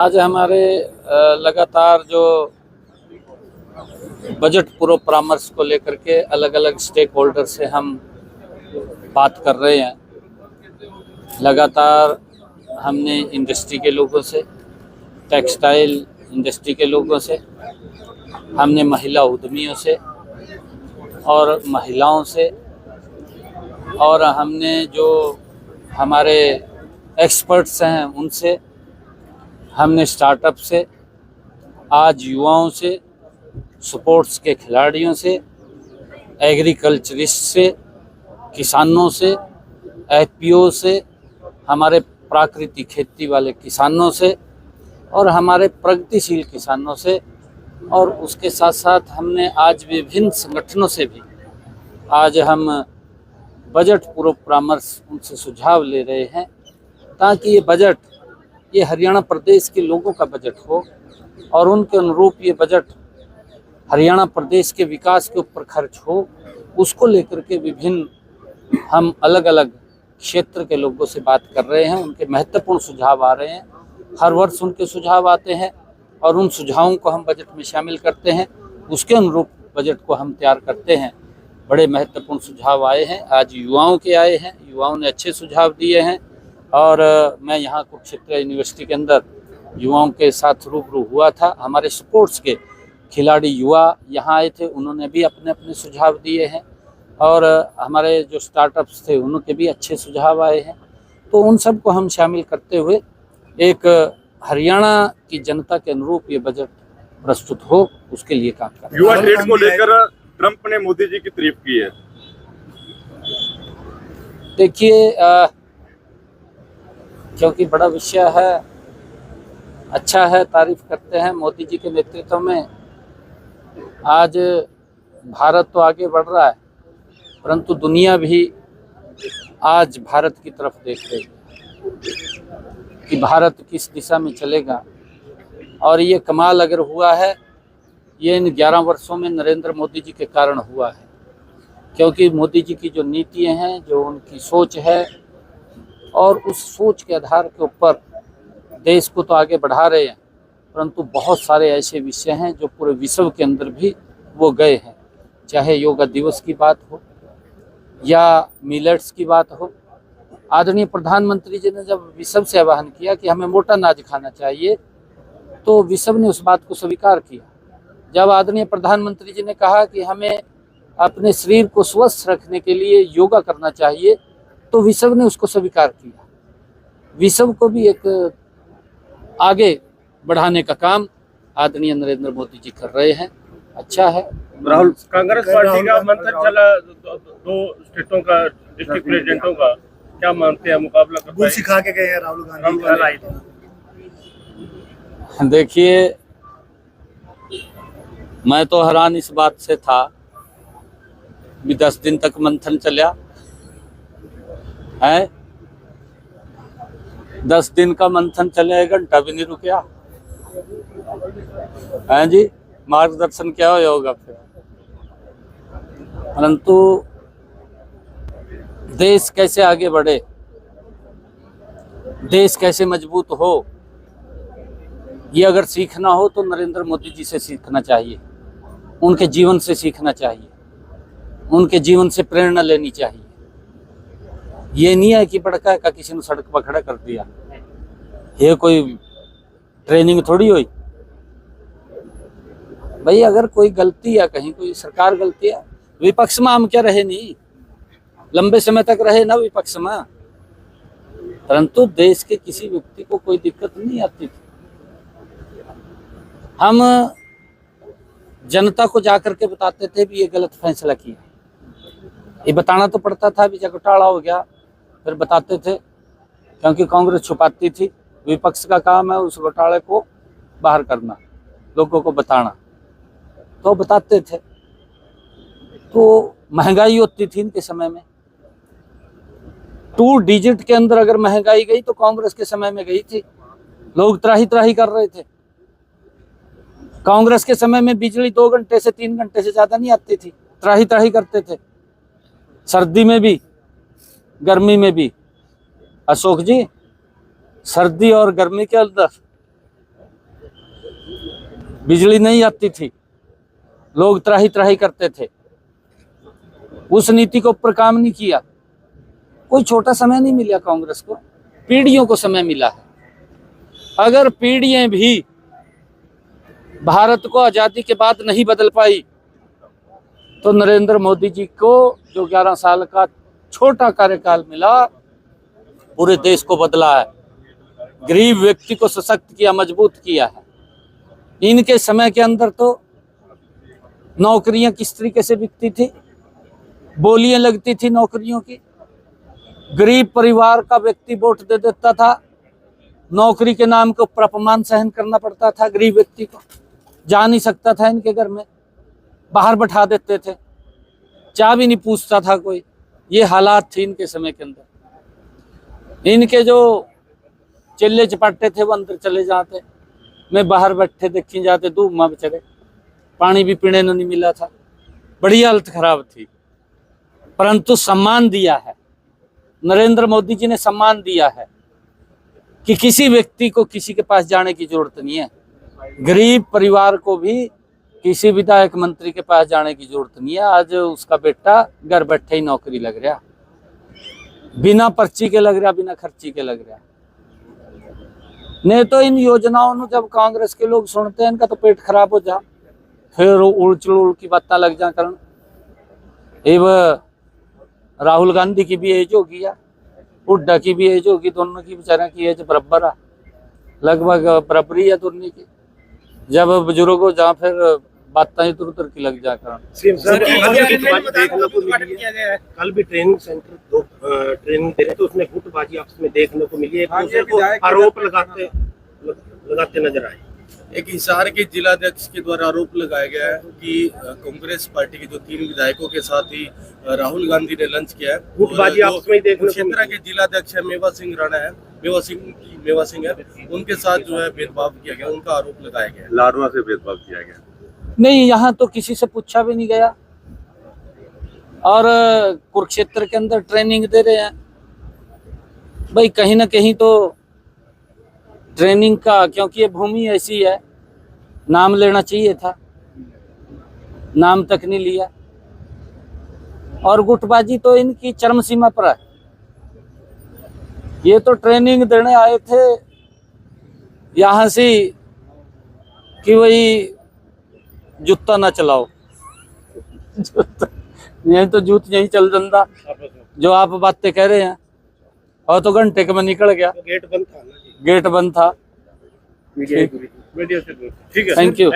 आज हमारे लगातार जो बजट पूर्व परामर्श को लेकर के अलग अलग स्टेक होल्डर से हम बात कर रहे हैं। लगातार हमने इंडस्ट्री के लोगों से, टेक्सटाइल इंडस्ट्री के लोगों से, हमने महिला उद्यमियों से और महिलाओं से, और हमने जो हमारे एक्सपर्ट्स हैं उनसे, हमने स्टार्टअप से, आज युवाओं से, स्पोर्ट्स के खिलाड़ियों से, एग्रीकल्चरिस्ट से, किसानों से, एफपीओ से, हमारे प्राकृतिक खेती वाले किसानों से और हमारे प्रगतिशील किसानों से, और उसके साथ साथ हमने आज विभिन्न संगठनों से भी आज हम बजट पूर्व परामर्श उनसे सुझाव ले रहे हैं, ताकि ये बजट, ये हरियाणा प्रदेश के लोगों का बजट हो और उनके अनुरूप ये बजट हरियाणा प्रदेश के विकास के ऊपर खर्च हो। उसको लेकर के विभिन्न हम अलग अलग क्षेत्र के लोगों से बात कर रहे हैं। उनके महत्वपूर्ण सुझाव आ रहे हैं, हर वर्ष उनके सुझाव आते हैं और उन सुझावों को हम बजट में शामिल करते हैं। उसके अनुरूप बजट को हम तैयार करते हैं। बड़े महत्वपूर्ण सुझाव आए हैं, आज युवाओं के आए हैं, युवाओं ने अच्छे सुझाव दिए हैं। और मैं यहाँ कुरुक्षेत्र यूनिवर्सिटी के अंदर युवाओं के साथ रूबरू हुआ था। हमारे स्पोर्ट्स के खिलाड़ी युवा यहाँ आए थे, उन्होंने भी अपने अपने सुझाव दिए हैं, और हमारे जो स्टार्टअप्स थे उनके भी अच्छे सुझाव आए हैं। तो उन सब को हम शामिल करते हुए एक हरियाणा की जनता के अनुरूप ये बजट प्रस्तुत हो, उसके लिए काम कर रहे हैं। युवा ट्रेड को लेकर ट्रंप ने मोदी जी की तारीफ की है। देखिए, क्योंकि बड़ा विषय है, अच्छा है, तारीफ करते हैं। मोदी जी के नेतृत्व में आज भारत तो आगे बढ़ रहा है, परंतु दुनिया भी आज भारत की तरफ देख रही है कि भारत किस दिशा में चलेगा। और ये कमाल अगर हुआ है, ये इन 11 वर्षों में नरेंद्र मोदी जी के कारण हुआ है, क्योंकि मोदी जी की जो नीतियां हैं, जो उनकी सोच है, और उस सोच के आधार के ऊपर देश को तो आगे बढ़ा रहे हैं, परंतु बहुत सारे ऐसे विषय हैं जो पूरे विश्व के अंदर भी वो गए हैं। चाहे योगा दिवस की बात हो या मिलेट्स की बात हो। आदरणीय प्रधानमंत्री जी ने जब विश्व से आह्वान किया कि हमें मोटा अनाज खाना चाहिए, तो विश्व ने उस बात को स्वीकार किया। जब आदरणीय प्रधानमंत्री जी ने कहा कि हमें अपने शरीर को स्वस्थ रखने के लिए योगा करना चाहिए, तो विश्व ने उसको स्वीकार किया। विश्व को भी एक आगे बढ़ाने का काम आदरणीय नरेंद्र मोदी जी कर रहे हैं, अच्छा है। राहुल, कांग्रेस पार्टी का मंथन चला दो स्टेटों का, डिस्ट्रिक्ट प्रेसिडेंटों का, क्या मानते हैं मुकाबला कर पाएंगे? सिखा के गए हैं राहुल गांधी। देखिए, मैं तो हैरान इस बात से था कि 10 दिन तक मंथन चला है। 10 दिन का मंथन चले, 1 घंटा भी नहीं रुका है जी। मार्गदर्शन क्या होगा फिर? परंतु देश कैसे आगे बढ़े, देश कैसे मजबूत हो, ये अगर सीखना हो तो नरेंद्र मोदी जी से सीखना चाहिए, उनके जीवन से सीखना चाहिए, उनके जीवन से प्रेरणा लेनी चाहिए। ये नहीं है कि बड़का का किसी ने सड़क पर खड़ा कर दिया, ये कोई ट्रेनिंग थोड़ी हुई भाई। अगर कोई गलती या कहीं कोई सरकार गलती है, विपक्ष में हम क्या रहे नहीं, लंबे समय तक रहे ना विपक्ष में, परंतु देश के किसी व्यक्ति को कोई दिक्कत नहीं आती थी। हम जनता को जाकर के बताते थे भी ये गलत फैसला किया, ये बताना तो पड़ता था। भी जब घोटाला हो गया फिर बताते थे, क्योंकि कांग्रेस छुपाती थी। विपक्ष का काम है उस घोटाले को बाहर करना, लोगों को बताना, तो बताते थे। तो महंगाई होती थी इनके समय में, 2 डिजिट के अंदर अगर महंगाई गई तो कांग्रेस के समय में गई थी। लोग त्राही त्राही कर रहे थे। कांग्रेस के समय में बिजली 2 घंटे से 3 घंटे से ज्यादा नहीं आती थी, त्राही त्राही करते थे, सर्दी में भी गर्मी में भी। अशोक जी, सर्दी और गर्मी के अंदर बिजली नहीं आती थी, लोग त्राही त्राही करते थे। उस नीति के ऊपर काम नहीं किया। कोई छोटा समय नहीं मिला कांग्रेस को, पीढ़ियों को समय मिला है। अगर पीढ़ियां भी भारत को आज़ादी के बाद नहीं बदल पाई तो नरेंद्र मोदी जी को जो 11 साल का छोटा कार्यकाल मिला, पूरे देश को बदला है, गरीब व्यक्ति को सशक्त किया, मजबूत किया है। इनके समय के अंदर तो नौकरियां किस तरीके से बिकती थी, बोलियां लगती थी नौकरियों की। गरीब परिवार का व्यक्ति वोट दे देता था, नौकरी के नाम के ऊपर अपमान सहन करना पड़ता था। गरीब व्यक्ति को जा नहीं सकता था इनके घर में, बाहर बैठा देते थे, चाय भी नहीं पूछता था कोई। ये हालात थे इनके समय के अंदर। इनके जो चिल्ले चपाटे थे वो अंदर चले जाते, मैं बाहर बैठे देखी जाते, धूप में बेचारे, पानी भी पीने को नहीं मिला था, बड़ी हालत खराब थी। परंतु सम्मान दिया है नरेंद्र मोदी जी ने, सम्मान दिया है कि किसी व्यक्ति को किसी के पास जाने की जरूरत नहीं है। गरीब परिवार को भी किसी विधायक मंत्री के पास जाने की जरूरत नहीं है। आज उसका बेटा घर बैठे ही नौकरी लग रहा, बिना पर्ची के लग रहा, बिना खर्ची के लग रहा। नहीं तो इन योजनाओं को जब कांग्रेस के लोग सुनते हैं, इनका तो पेट खराब हो जा, फिर उड़ की बातें लग जा करन। एवं राहुल गांधी की भी एज होगी, हुड्डा की भी एज होगी, दोनों की बेचारे की एज बराबर है, लगभग बराबरी है दोनों की। जब बुजुर्ग हो जा फिर बातें इधर उधर की लग जा कर। कल भी ट्रेनिंग सेंटर दो ट्रेनिंग दे रहे थे, उसमें गुटबाजी आपस में देखने को मिली, एक दूसरे को आरोप लगाते नजर आए। एक हिसार के जिलाध्यक्ष के द्वारा आरोप लगाया गया है कि कांग्रेस पार्टी के जो 3 विधायकों के साथ ही राहुल गांधी ने लंच किया है। गुटबाजी आपस में देखने को क्षेत्र के जिलाध्यक्ष है मेवा सिंह राणा है, मेवा सिंह है, उनके साथ जो है भेदभाव किया गया, उनका आरोप लगाया गया। लाडवा से भेदभाव किया गया। नहीं, यहाँ तो किसी से पूछा भी नहीं गया। और कुरुक्षेत्र के अंदर ट्रेनिंग दे रहे हैं भाई, कहीं ना कहीं तो ट्रेनिंग का, क्योंकि ये भूमि ऐसी है, नाम लेना चाहिए था, नाम तक नहीं लिया। और गुटबाजी तो इनकी चरम सीमा पर है। ये तो ट्रेनिंग देने आए थे यहाँ से कि वही जूता ना चलाओ, यही तो जूत यही चल जाता जो आप बातें कह रहे हैं। और तो घंटे के में निकल गया, गेट बंद था ना जी, गेट बंद था। मीडिया से। ठीक है, थैंक यू।